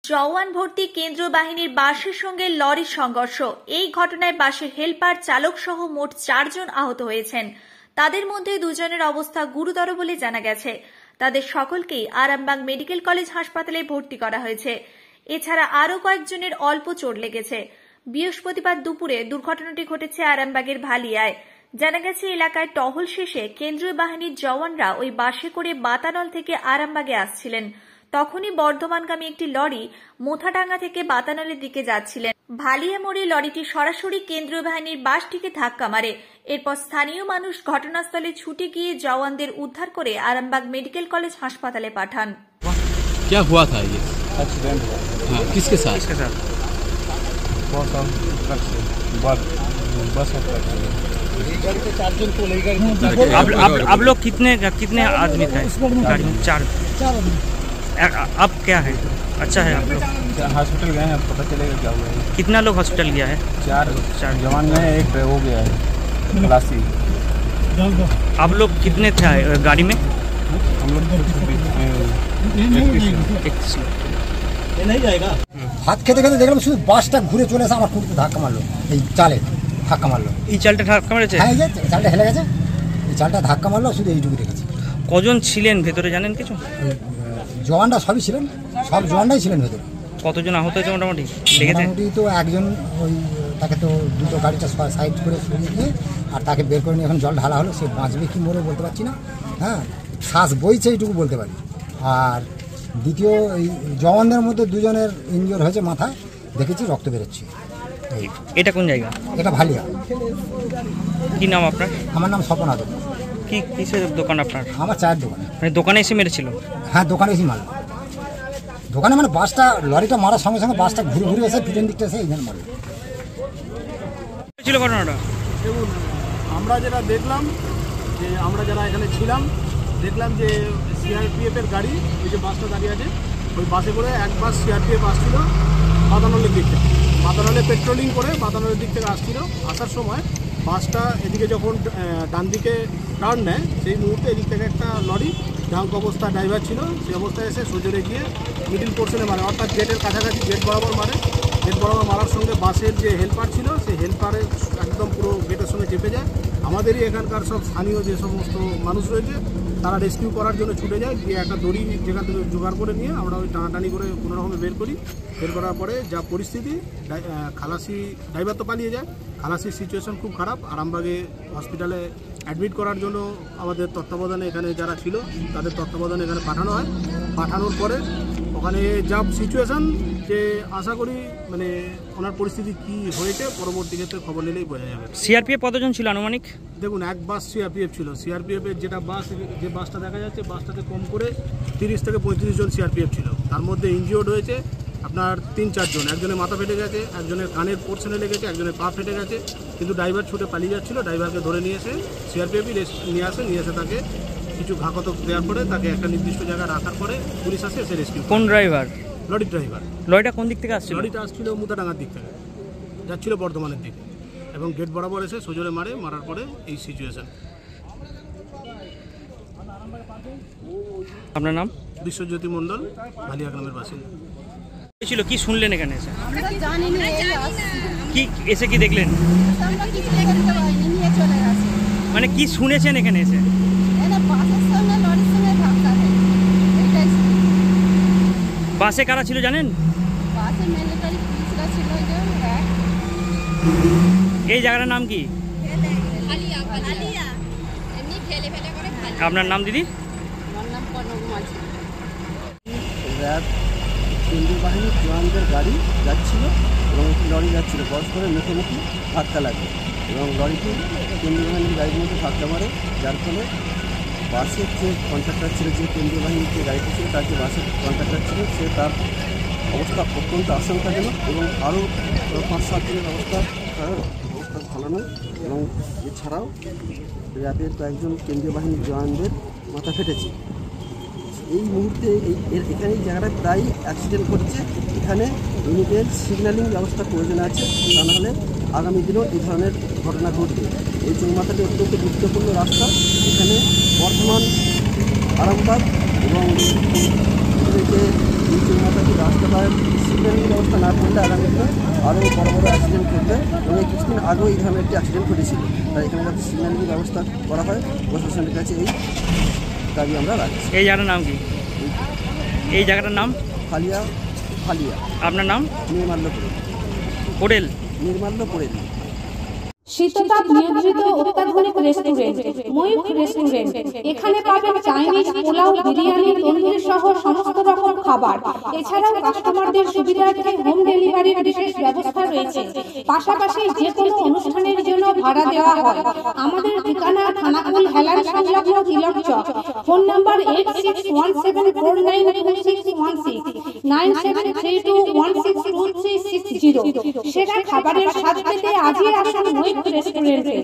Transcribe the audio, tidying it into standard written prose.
জওয়ান ভর্তি কেন্দ্রীয় বাহিনীর বাসের সঙ্গে লরির সংঘর্ষ। এই ঘটনায় বাসের হেলপার চালক সহ মোট 4 জন আহত হয়েছেন। তাদের মধ্যে 2 জনের অবস্থা গুরুতর বলে জানা গেছে। তাদের সকলকেই আরামবাগ মেডিকেল কলেজ হাসপাতালে ভর্তি করা হয়েছে। এছাড়া আরও কয়েকজনের অল্প চোট লেগেছে। বৃহস্পতিবার দুপুরে দুর্ঘটনাটি ঘটেছে আরামবাগের ভালিয়ায়। জানা গেছে, এলাকায় টহল শেষে কেন্দ্রীয় বাহিনীর জওয়ানরা ওই বাসে করে বাতানল থেকে আরামবাগে আসছিলেন। তখনই বর্ধমানগামী একটি লরি মোথাডাঙ্গা থেকে বাতানলের দিকে যাচ্ছিলেন। ভালিয়া মোড়ে লরিটি সরাসরি কেন্দ্রীয় বাহিনীর বাসটিকে ধাক্কা মারে। এরপর স্থানীয় মানুষ ঘটনাস্থলে ছুটে গিয়ে জওয়ানদের উদ্ধার করে আরামবাগ মেডিকেল কলেজ হাসপাতালে পাঠান। क्या हुआ था ये? एक्सीडेंट हुआ। हाँ, किसके साथ? बस और ट्रक से बस और ट्रक से। गाड़ी से 4 जन को लेकर अब लोग कितने आदमी थे गाड़ी में? 4 अब क्या है? अच्छा है आप लोग हॉस्पिटल गए हैं, पता चलेगा क्या हुआ है। कितना लोग हॉस्पिटल गया है? 4 जवान गए हैं, एक हो गया है खलासी। आप लोग कितने थे गाड़ी में? हम लोग नहीं जाएगा। হাত খেতে খেতে দেখলাম শুধু বাসটা ঘুরে চলে এসে আমার খুঁড়তে ধাক্কা মারলো। এই চালে ধাক্কা মারলো। এই চালটা ধাক্কা মেরেছে? হ্যাঁ, এই যে চালটা হেলে গেছে, এই চালটা ধাক্কা মারলো, শুধু এইটুকু দেখেছি। কজন ছিলেন ভেতরে জানেন কিছু? জওয়ানরা সবই ছিলেন, সব জওয়ানরাই ছিলেন ভেতরে। কতজন আহত হয়েছে মোটামুটি লেগেছে? মোটামুটি তো একজন, ওই তাকে তো দুটো গাড়িটা সাইড করে সরিয়ে দিয়ে আর তাকে বের করে নিয়ে এখন জল ঢালা হলো। সে বাঁচবে কি মরে বলতে পারছি না। হ্যাঁ, শ্বাস বইছে এইটুকু বলতে পারি। আর দ্বিতীয় এই জওয়ানদের মধ্যে 2 জনের ইনজিওর হয়েছে, মাথায় দেখেছি রক্ত বেরোচ্ছে। এটা কোন জায়গা? এটা ভালিয়া। কি নাম আপনার? আমার নাম স্বপন আদম। কি কিসের দোকান আপনার? আমার চায়ের দোকানে। মানে দোকানে এসে মেরেছিল? হ্যাঁ, দোকানে এসে মারল। দোকানে মানে বাসটা, লরিটা মারার সঙ্গে সঙ্গে বাসটা ঘুরে ঘুরে এসে পিছন দিকটা এসে এইখানে মারল। ছিল ঘটনাটা? দেখুন, আমরা যেটা দেখলাম, যে আমরা যারা এখানে ছিলাম দেখলাম যে সিআরপিএফের গাড়ি, ওই যে বাসটা দাঁড়িয়ে আছে, ওই বাসে করে এক বাস সিআরপিএফ আসছিল বাতানলের দিক থেকে। বাতানলে পেট্রোলিং করে বাতানলের দিক থেকে আসছিল। আসার সময় বাসটা এদিকে যখন ডান দিকে টার্ন নেয়, সেই মুহূর্তে এদিক থেকে একটা লরি ডাঙ্ক অবস্থা, ড্রাইভার ছিল সেই অবস্থায় এসে সজোরে গিয়ে মিডিল পোর্শনে মারে, অর্থাৎ গেটের কাছাকাছি গেট বরাবর মারে। গেট বরাবর মারার সঙ্গে বাসের যে হেল্পার ছিল সেই হেল্পারে একদম পুরো গেটের সঙ্গে চেপে যায়। আমাদেরই এখানকার সব স্থানীয় যে সমস্ত মানুষ রয়েছে তারা রেস্কিউ করার জন্য ছুটে যায়, গিয়ে একটা দড়ি যেখান থেকে জোগাড় করে নিয়ে আমরা ওই টানাটানি করে কোনোরকমে বের করি। বের করার পরে যা পরিস্থিতি, খালাসি ড্রাইভার তো পালিয়ে যায়। খালাসির সিচুয়েশন খুব খারাপ। আরামবাগে হসপিটালে অ্যাডমিট করার জন্য আমাদের তত্ত্বাবধানে এখানে যারা ছিল তাদের তত্ত্বাবধানে এখানে পাঠানো হয়। পাঠানোর পরে ওখানে যা সিচুয়েশান, যে আশা করি মানে ওনার পরিস্থিতি কি হয়েছে পরবর্তী ক্ষেত্রে খবর নিলেই বোঝা যাবে। সিআরপিএফ কতজন ছিল আনুমানিক? দেখুন, এক বাস সিআরপিএফ ছিল। সিআরপিএফের যেটা বাস, যে বাসটা দেখা যাচ্ছে, বাসটাতে কম করে 30 থেকে 35 জন সিআরপিএফ ছিল। তার মধ্যে ইনজিওর্ড হয়েছে আপনার 3-4 জন। একজনের মাথা ফেটে গেছে, একজনের কানের পোর্শনে লেগেছে, একজনের পা ফেটে গেছে। কিন্তু ড্রাইভার ছুটে পালিয়ে যাচ্ছিল। ড্রাইভারকে ধরে নিয়ে এসে সিআরপিএফই নিয়ে আসে তাকে কিছু ঘাতক দেওয়ার পরে তাকে একটা নির্দিষ্ট জায়গায় রাখার পরে পুলিশ আসে, এসে রেস্কিউ। কোন ড্রাইভার? লরির ড্রাইভার। লরিটা কোন দিক থেকে আসছিল? লরিটা আসছিল মুতাডাঙ্গার দিক থেকে, যাচ্ছিল বর্ধমানের দিকে, এবং গেট বরাবর এসে সজোরে মারার পরে এই সিচুয়েশন। আপনার নাম? বিশ্বজ্যোতি মণ্ডল, ভালিয়া গ্রামের বাসিন্দা। ছিল কি শুনলেন এখানে এসে? আমরা জানি না, কি এসে কি দেখলেন? আমরা কিছু দেখতে পাইনি, নিয়ে চলে গেছে। মানে কি শুনেছেন এখানে এসে? এটা বাসের সঙ্গে লরির সঙ্গে ধাক্কা দেয়, এটাই। বাসে কারা ছিল জানেন? বাসে মিলিটারি পুলিশরা ছিল। এই জায়গাটার নাম কি? আপনার নাম দিদি? আমার নাম কনক মাঝি। কেন্দ্রীয় বাহিনীর জওয়ানদের গাড়ি যাচ্ছিল এবং একটি লরি যাচ্ছিল, পরস্পরের মুখোমুখি ধাক্কা লাগে এবং লরিটি কেন্দ্রীয় বাহিনীর গাড়ির মধ্যে ধাক্কা মারে, যার ফলে বাসের যে কন্ট্রাক্টর ছিল, যে কেন্দ্রীয় বাহিনীর যে গাড়িটি ছিল তার যে বাসের কন্ট্রাক্টর ছিল, সে তার অবস্থা অত্যন্ত আশঙ্কাজনক এবং আরও 5-7 দিনের অবস্থা ভালো, এবং এছাড়াও র্যাবের কয়েকজন কেন্দ্রীয় বাহিনীর জওয়ানদের মাথা ফেটেছে। এই মুহূর্তে এখানে এই জায়গাটা প্রায় অ্যাক্সিডেন্ট করছে। এখানে ইমিডিয়েট সিগন্যালিং ব্যবস্থা প্রয়োজন আছে, তা নাহলে আগামী দিনেও এই ধরনের ঘটনা ঘটবে। এই চৌমাথাটি অত্যন্ত গুরুত্বপূর্ণ রাস্তা। এখানে বর্ধমান, আরামবাগ এবং থেকে এই চৌমাথাটি রাস্তাটার সিগন্যালের ব্যবস্থা না করলে আগামীতে আরও বড় বড় অ্যাক্সিডেন্ট ঘটবে এবং কিছুদিন আগেও এই ধরনের একটি অ্যাক্সিডেন্ট ঘটেছিল। তাই এখানে যাতে সিগন্যালের ব্যবস্থা করা হয় প্রশাসনের কাছে এই দাবি আমরা রাখছি। এই জায়গাটার নাম কি? এই জায়গাটার নাম ফালিয়া। আপনার নাম? নির্মাল্য পোড়েল। শীততাপ নিয়ন্ত্রিত অত্যাধুনিক রেস্টুরেন্ট ময়ূখ রেস্টুরেন্ট। এখানে পাবেন চাইনিজ, পোলাও, বিরিয়ানি, তন্দুরি সহ সমস্ত রকম খাবার। এছাড়াও কাস্টমারদের সুবিধার্থে হোম ডেলিভারির বিশেষ ব্যবস্থা রয়েছে। পাশাপাশি যে কোনো অনুষ্ঠানের জন্য ভাড়া দেওয়া হয়। আমাদের ঠিকানা খানাকুল হেলান সংলগ্ন তিলক চক। Phone number 8617492616 9732162360। সেরা খাবারের স্বাদ পেতে আজই আসুন ময়ূখ রেস্টুরেন্টে।